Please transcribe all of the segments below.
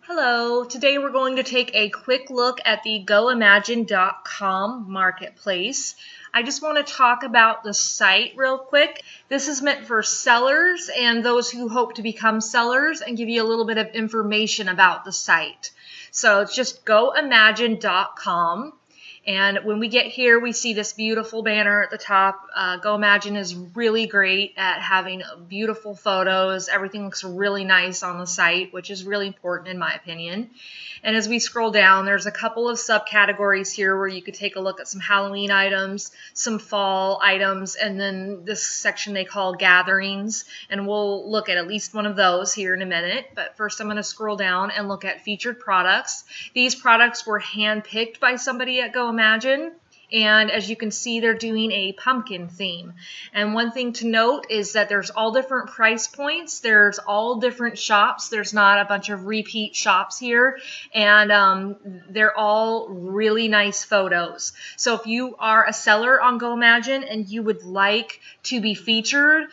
Hello, today we're going to take a quick look at the Goimagine.com marketplace. I just want to talk about the site real quick. This is meant for sellers and those who hope to become sellers and give you a little bit of information about the site. So it's just Goimagine.com. And when we get here, we see this beautiful banner at the top. Goimagine is really great at having beautiful photos. Everything looks really nice on the site, which is really important in my opinion. And as we scroll down, there's a couple of subcategories here where you could take a look at some Halloween items, some fall items, and then this section they call gatherings. And we'll look at least one of those here in a minute. But first I'm going to scroll down and look at featured products. These products were handpicked by somebody at Goimagine. And as you can see, they're doing a pumpkin theme. And one thing to note is that there's all different price points. There's all different shops. There's not a bunch of repeat shops here. And they're all really nice photos. So if you are a seller on Goimagine and you would like to be featured,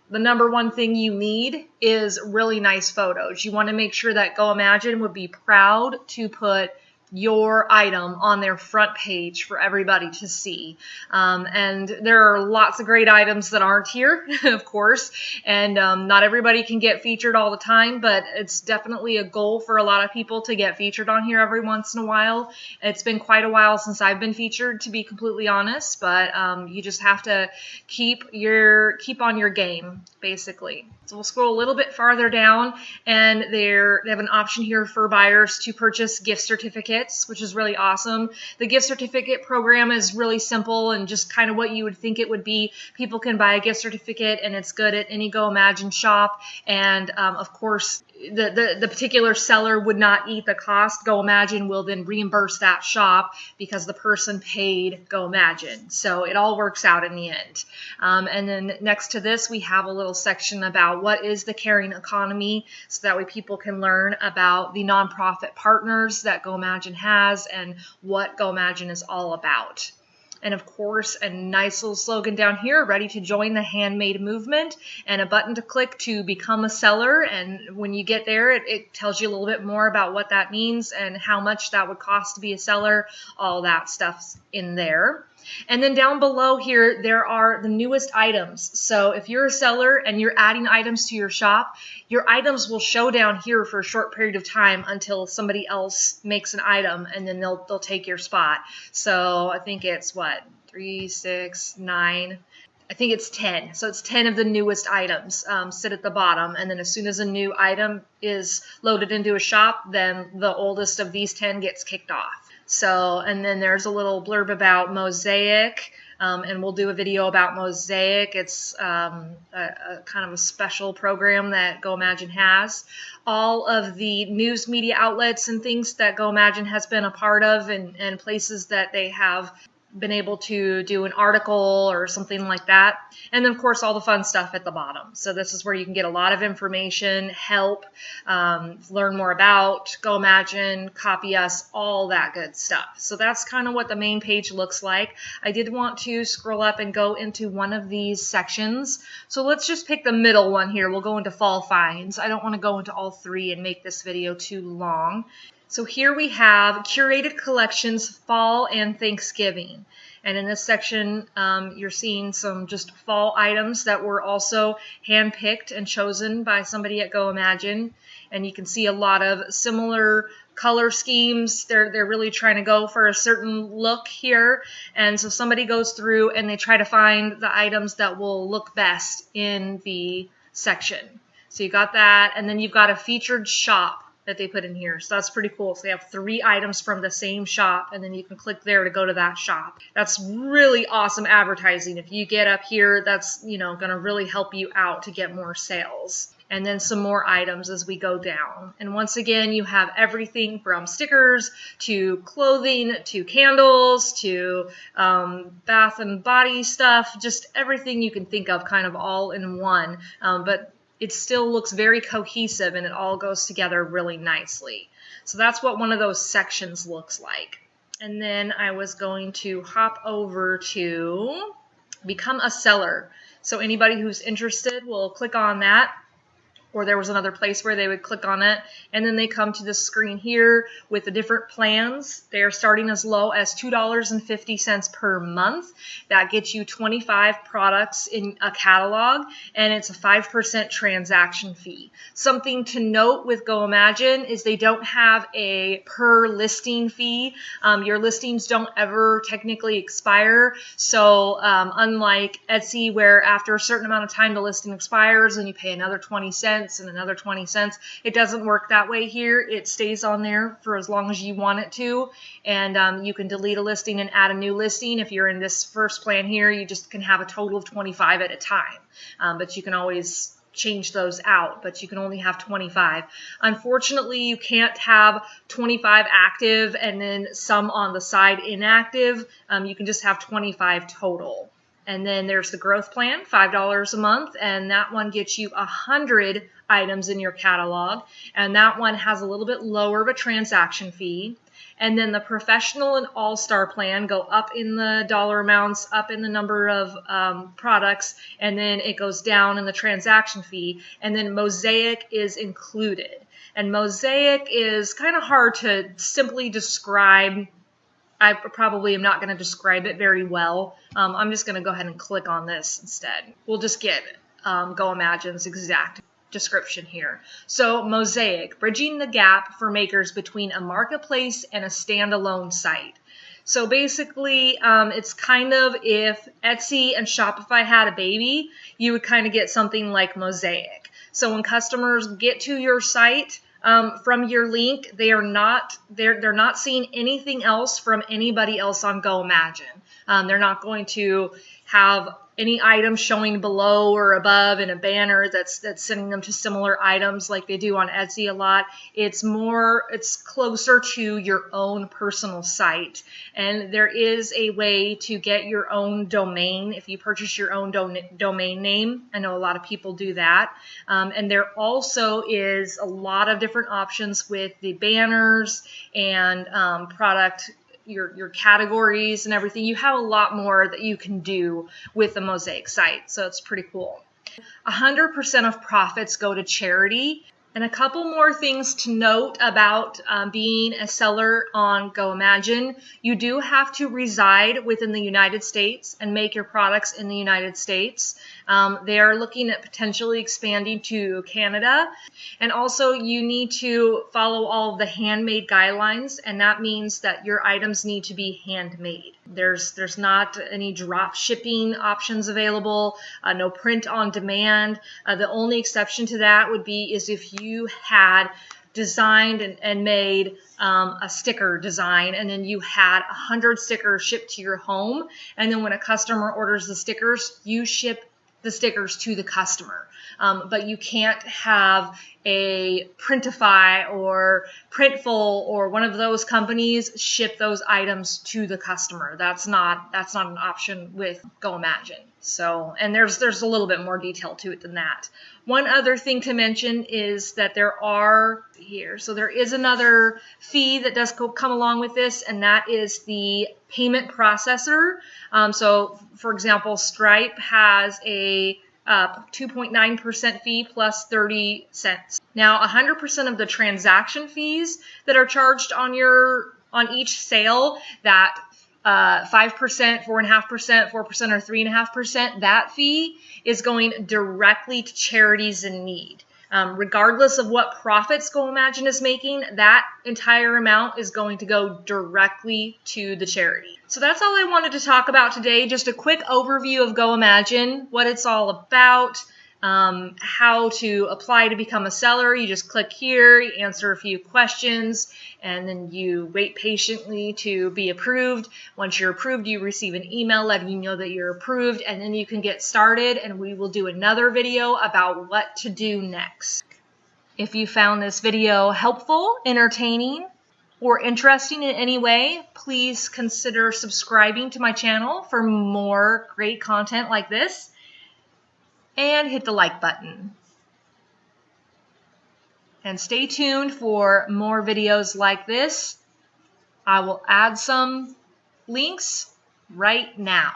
the number one thing you need is really nice photos. You want to make sure that Goimagine would be proud to put your item on their front page for everybody to see. And there are lots of great items that aren't here, of course, and not everybody can get featured all the time, but it's definitely a goal for a lot of people to get featured on here every once in a while. It's been quite a while since I've been featured, to be completely honest, but you just have to keep on your game, basically. So we'll scroll a little bit farther down, and they have an option here for buyers to purchase gift certificates, which is really awesome. The gift certificate program is really simple and just kind of what you would think it would be. People can buy a gift certificate, and it's good at any Goimagine shop. And of course, the particular seller would not eat the cost. Goimagine will then reimburse that shop because the person paid Goimagine. So it all works out in the end. And then next to this, we have a little section about what is the caring economy, so that way people can learn about the nonprofit partners that Goimagine has and what Goimagine is all about. And of course, a nice little slogan down here, ready to join the handmade movement, and a button to click to become a seller. And when you get there, it tells you a little bit more about what that means and how much that would cost to be a seller. All that stuff's in there. And then down below here, there are the newest items. So if you're a seller and you're adding items to your shop, your items will show down here for a short period of time until somebody else makes an item, and then they'll take your spot. So I think it's what, 3, 6, 9. I think it's 10. So it's 10 of the newest items sit at the bottom. And then as soon as a new item is loaded into a shop, then the oldest of these 10 gets kicked off. So, and then there's a little blurb about Mosaic, and we'll do a video about Mosaic. It's a kind of a special program that Goimagine has. All of the news media outlets and things that Goimagine has been a part of, and places that they have been able to do an article or something like that. And then of course all the fun stuff at the bottom. So this is where you can get a lot of information, help, learn more about Goimagine, copy us, all that good stuff. So that's kind of what the main page looks like. I did want to scroll up and go into one of these sections. So let's just pick the middle one here. We'll go into fall finds. I don't want to go into all three and make this video too long. So here we have Curated Collections, Fall and Thanksgiving. And in this section, you're seeing some just fall items that were also handpicked and chosen by somebody at Goimagine. And you can see a lot of similar color schemes. They're really trying to go for a certain look here. And so somebody goes through and they try to find the items that will look best in the section. So you got that, and then you've got a featured shop that they put in here. So that's pretty cool. So they have 3 items from the same shop, and then you can click there to go to that shop. That's really awesome advertising. If you get up here, that's, you know, going to really help you out to get more sales. And then some more items as we go down. And once again, you have everything from stickers to clothing to candles to bath and body stuff, just everything you can think of, kind of all in one. But it still looks very cohesive, and it all goes together really nicely. So that's what one of those sections looks like. And then I was going to hop over to become a seller. So anybody who's interested will click on that. or there was another place where they would click on it, and then they come to this screen here with the different plans. They are starting as low as $2.50 per month. That gets you 25 products in a catalog, and it's a 5% transaction fee. Something to note with Goimagine is they don't have a per listing fee. Your listings don't ever technically expire, so unlike Etsy, where after a certain amount of time the listing expires and you pay another 20 cents and another 20 cents. It doesn't work that way here. It stays on there for as long as you want it to, and you can delete a listing and add a new listing. If you're in this first plan here, you just can have a total of 25 at a time, but you can always change those out, but you can only have 25. Unfortunately, you can't have 25 active and then some on the side inactive. You can just have 25 total. And then there's the growth plan, $5 a month, and that one gets you 100 items in your catalog, and that one has a little bit lower of a transaction fee. And then the professional and all-star plan go up in the dollar amounts, up in the number of products, and then it goes down in the transaction fee. And then Mosaic is included. And Mosaic is kind of hard to simply describe. I probably am not going to describe it very well. I'm just going to go ahead and click on this instead. We'll just get Goimagine's exact description here. So Mosaic, bridging the gap for makers between a marketplace and a standalone site. So basically, it's kind of if Etsy and Shopify had a baby, you would kind of get something like Mosaic. So when customers get to your site, from your link, they're not seeing anything else from anybody else on Goimagine. They're not going to have any items showing below or above in a banner that's sending them to similar items like they do on Etsy a lot. It's closer to your own personal site. And there is a way to get your own domain if you purchase your own domain name. I know a lot of people do that. And there also is a lot of different options with the banners and product, your categories and everything. You have a lot more that you can do with the Mosaic site, so it's pretty cool. 100% of profits go to charity. And a couple more things to note about being a seller on Goimagine. You do have to reside within the United States and make your products in the United States. They are looking at potentially expanding to Canada. And also you need to follow all of the handmade guidelines, and that means that your items need to be handmade. There's not any drop shipping options available, no print on demand. The only exception to that would be is if you had designed and made a sticker design, and then you had 100 stickers shipped to your home, and then when a customer orders the stickers, you ship the stickers to the customer. But you can't have a Printify or Printful or one of those companies ship those items to the customer. That's not an option with Goimagine. So, and there's a little bit more detail to it than that. One other thing to mention is that there is another fee that does come along with this, and that is the payment processor. So, for example, Stripe has a 2.9% fee plus 30 cents. Now, 100% of the transaction fees that are charged on each sale, that 5%, 4.5%, 4%, or 3.5%, that fee is going directly to charities in need. Regardless of what profits Goimagine is making, that entire amount is going to go directly to the charity. So that's all I wanted to talk about today. Just a quick overview of Goimagine, what it's all about, how to apply to become a seller. You just click here, you answer a few questions, and then you wait patiently to be approved. Once you're approved, you receive an email letting you know that you're approved, and then you can get started, and we will do another video about what to do next. If you found this video helpful, entertaining, or interesting in any way, please consider subscribing to my channel for more great content like this, and hit the like button. And stay tuned for more videos like this. I will add some links right now.